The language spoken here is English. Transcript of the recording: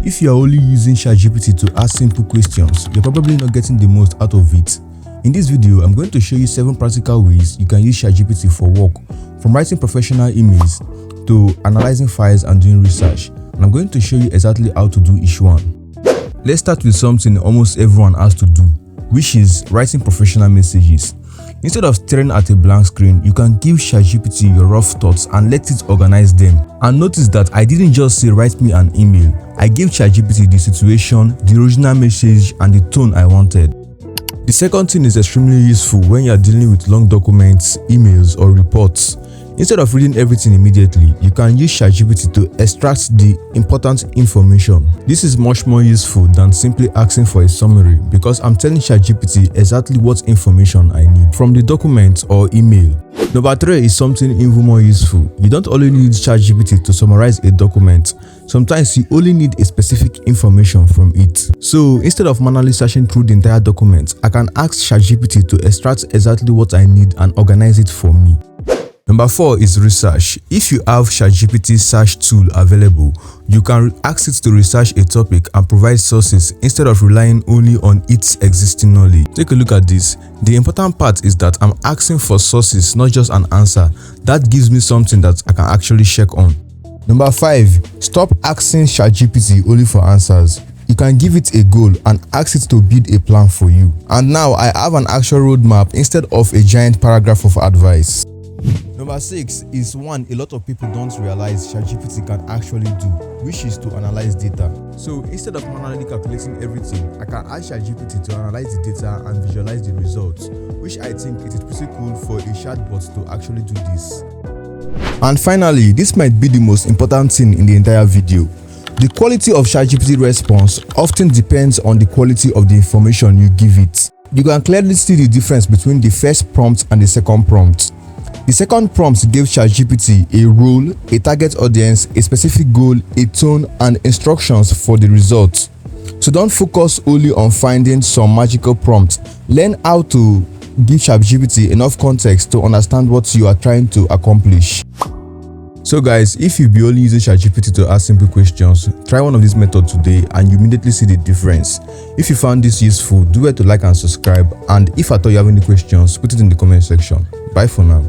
If you are only using ChatGPT to ask simple questions, you're probably not getting the most out of it. In this video, I'm going to show you 7 practical ways you can use ChatGPT for work, from writing professional emails to analyzing files and doing research. And I'm going to show you exactly how to do each one. Let's start with something almost everyone has to do, which is writing professional messages. Instead of staring at a blank screen, you can give ChatGPT your rough thoughts and let it organize them. And notice that I didn't just say write me an email. I gave ChatGPT the situation, the original message, and the tone I wanted. The second thing is extremely useful when you are dealing with long documents, emails, or reports. Instead of reading everything immediately, you can use ChatGPT to extract the important information. This is much more useful than simply asking for a summary, because I'm telling ChatGPT exactly what information I need from the document or email. Number 3 is something even more useful. You don't only need ChatGPT to summarize a document. Sometimes you only need a specific information from it. So instead of manually searching through the entire document, I can ask ChatGPT to extract exactly what I need and organize it for me. Number 4 is research. If you have ChatGPT search tool available, you can ask it to research a topic and provide sources instead of relying only on its existing knowledge. Take a look at this. The important part is that I'm asking for sources, not just an answer. That gives me something that I can actually check on. Number 5, stop asking ChatGPT only for answers. You can give it a goal and ask it to build a plan for you. And now I have an actual roadmap instead of a giant paragraph of advice. Number 6 is one a lot of people don't realize ChatGPT can actually do, which is to analyze data. So instead of manually calculating everything, I can ask ChatGPT to analyze the data and visualize the results, which I think it is pretty cool for a chatbot to actually do this. And finally, this might be the most important thing in the entire video. The quality of ChatGPT response often depends on the quality of the information you give it. You can clearly see the difference between the first prompt and the second prompt. The second prompt gave ChatGPT a role, a target audience, a specific goal, a tone, and instructions for the results. So don't focus only on finding some magical prompt. Learn how to give ChatGPT enough context to understand what you are trying to accomplish. So guys, if you be only using ChatGPT to ask simple questions, try one of these methods today and you immediately see the difference. If you found this useful, do it to like and subscribe, and if at all you have any questions, put it in the comment section. Bye for now.